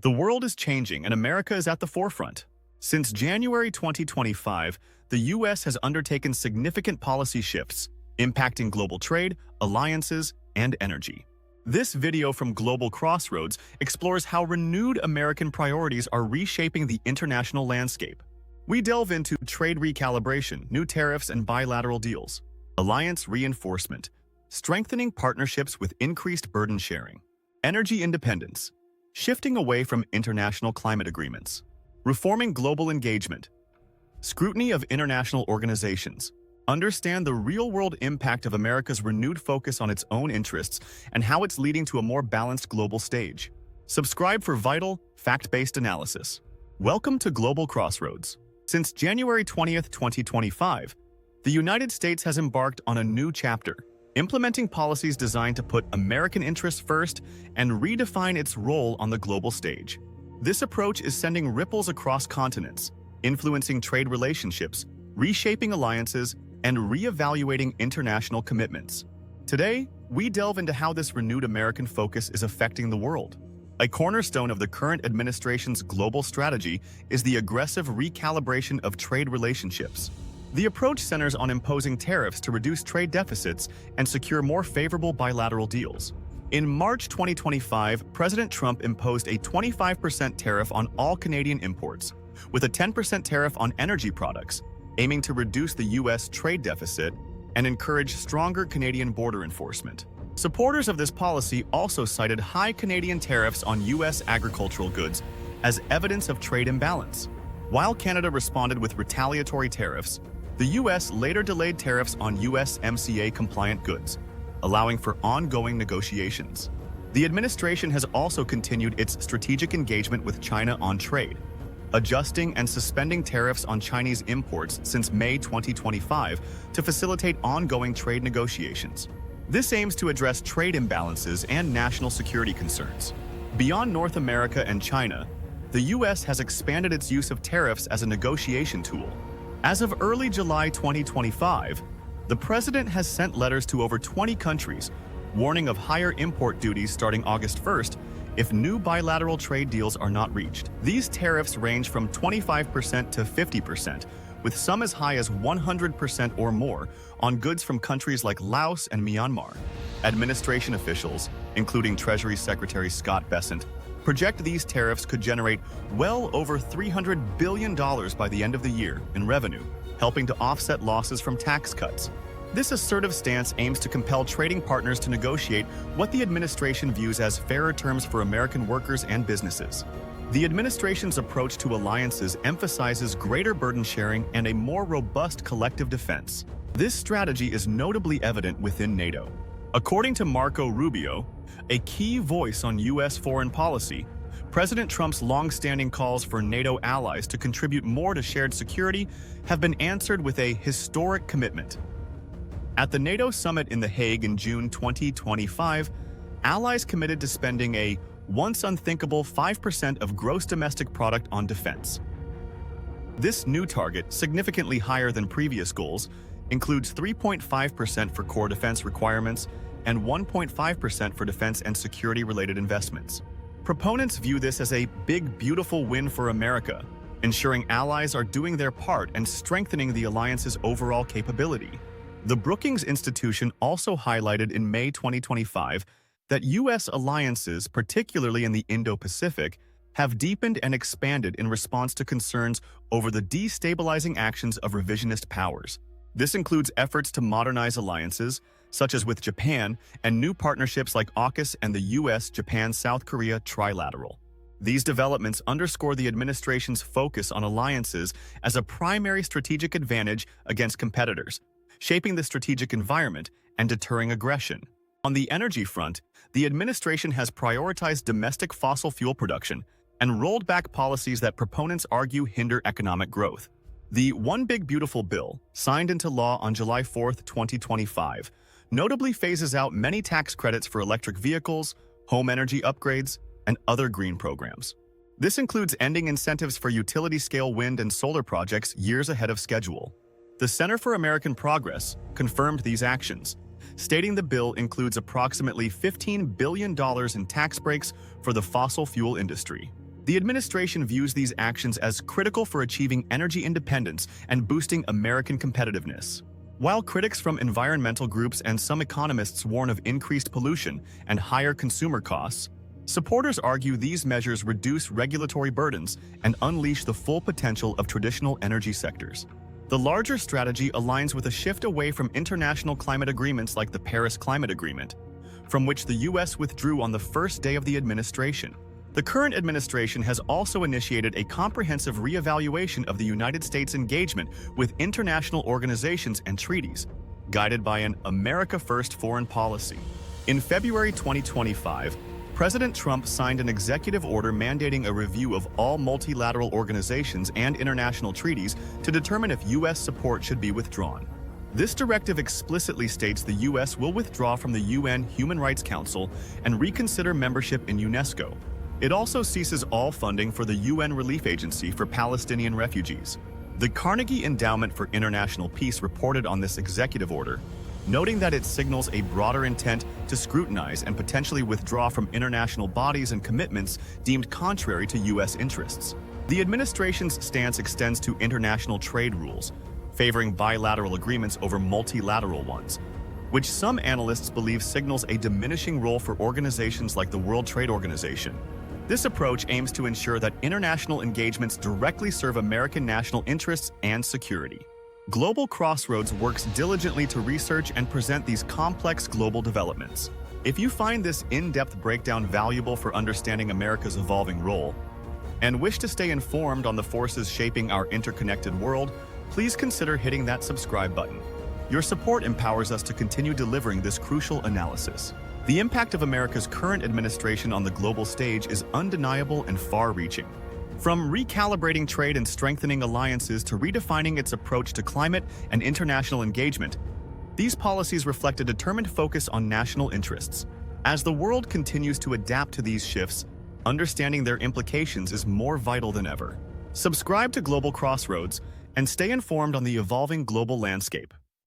The world is changing and America is at the forefront. Since January 2025, the U.S. has undertaken significant policy shifts, impacting global trade, alliances, and energy. This video from Global Crossroads explores how renewed American priorities are reshaping the international landscape. We delve into trade recalibration, new tariffs and bilateral deals, alliance reinforcement, strengthening partnerships with increased burden sharing, energy independence, shifting away from international climate agreements, reforming global engagement, scrutiny of international organizations, understand the real-world impact of America's renewed focus on its own interests and how it's leading to a more balanced global stage. Subscribe for vital, fact-based analysis. Welcome to Global Crossroads. Since January 20th, 2025, the United States has embarked on a new chapter, implementing policies designed to put American interests first and redefine its role on the global stage. This approach is sending ripples across continents, influencing trade relationships, reshaping alliances, and reevaluating international commitments. Today, we delve into how this renewed American focus is affecting the world. A cornerstone of the current administration's global strategy is the aggressive recalibration of trade relationships. The approach centers on imposing tariffs to reduce trade deficits and secure more favorable bilateral deals. In March 2025, President Trump imposed a 25% tariff on all Canadian imports, with a 10% tariff on energy products, aiming to reduce the U.S. trade deficit and encourage stronger Canadian border enforcement. Supporters of this policy also cited high Canadian tariffs on U.S. agricultural goods as evidence of trade imbalance. While Canada responded with retaliatory tariffs, the U.S. later delayed tariffs on USMCA-compliant goods, allowing for ongoing negotiations. The administration has also continued its strategic engagement with China on trade, adjusting and suspending tariffs on Chinese imports since May 2025 to facilitate ongoing trade negotiations. This aims to address trade imbalances and national security concerns. Beyond North America and China, the U.S. has expanded its use of tariffs as a negotiation tool. As of early July 2025, the president has sent letters to over 20 countries, warning of higher import duties starting August 1st if new bilateral trade deals are not reached. These tariffs range from 25% to 50%, with some as high as 100% or more on goods from countries like Laos and Myanmar. Administration officials, including Treasury Secretary Scott Bessent, project these tariffs could generate well over $300 billion by the end of the year in revenue, helping to offset losses from tax cuts. This assertive stance aims to compel trading partners to negotiate what the administration views as fairer terms for American workers and businesses. The administration's approach to alliances emphasizes greater burden sharing and a more robust collective defense. This strategy is notably evident within NATO. According to Marco Rubio, a key voice on U.S. foreign policy, President Trump's long-standing calls for NATO allies to contribute more to shared security have been answered with a historic commitment. At the NATO summit in The Hague in June 2025, allies committed to spending a once unthinkable 5% of gross domestic product on defense. This new target, significantly higher than previous goals, includes 3.5% for core defense requirements and 1.5% for defense and security-related investments. Proponents view this as a big, beautiful win for America, ensuring allies are doing their part and strengthening the alliance's overall capability. The Brookings Institution also highlighted in May 2025 that U.S. alliances, particularly in the Indo-Pacific, have deepened and expanded in response to concerns over the destabilizing actions of revisionist powers. This includes efforts to modernize alliances, such as with Japan, and new partnerships like AUKUS and the U.S.-Japan-South Korea trilateral. These developments underscore the administration's focus on alliances as a primary strategic advantage against competitors, shaping the strategic environment and deterring aggression. On the energy front, the administration has prioritized domestic fossil fuel production and rolled back policies that proponents argue hinder economic growth. The One Big Beautiful Bill, signed into law on July 4, 2025, notably phases out many tax credits for electric vehicles, home energy upgrades, and other green programs. This includes ending incentives for utility-scale wind and solar projects years ahead of schedule. The Center for American Progress confirmed these actions, stating the bill includes approximately $15 billion in tax breaks for the fossil fuel industry. The administration views these actions as critical for achieving energy independence and boosting American competitiveness. While critics from environmental groups and some economists warn of increased pollution and higher consumer costs, supporters argue these measures reduce regulatory burdens and unleash the full potential of traditional energy sectors. The larger strategy aligns with a shift away from international climate agreements like the Paris Climate Agreement, from which the U.S. withdrew on the first day of the administration. The current administration has also initiated a comprehensive reevaluation of the United States' engagement with international organizations and treaties, guided by an America First foreign policy. In February 2025, President Trump signed an executive order mandating a review of all multilateral organizations and international treaties to determine if U.S. support should be withdrawn. This directive explicitly states the U.S. will withdraw from the UN Human Rights Council and reconsider membership in UNESCO. It also ceases all funding for the UN Relief Agency for Palestinian refugees. The Carnegie Endowment for International Peace reported on this executive order, noting that it signals a broader intent to scrutinize and potentially withdraw from international bodies and commitments deemed contrary to U.S. interests. The administration's stance extends to international trade rules, favoring bilateral agreements over multilateral ones, which some analysts believe signals a diminishing role for organizations like the World Trade Organization. This approach aims to ensure that international engagements directly serve American national interests and security. Global Crossroads works diligently to research and present these complex global developments. If you find this in-depth breakdown valuable for understanding America's evolving role, and wish to stay informed on the forces shaping our interconnected world, please consider hitting that subscribe button. Your support empowers us to continue delivering this crucial analysis. The impact of America's current administration on the global stage is undeniable and far-reaching. From recalibrating trade and strengthening alliances to redefining its approach to climate and international engagement, these policies reflect a determined focus on national interests. As the world continues to adapt to these shifts, understanding their implications is more vital than ever. Subscribe to Global Crossroads and stay informed on the evolving global landscape.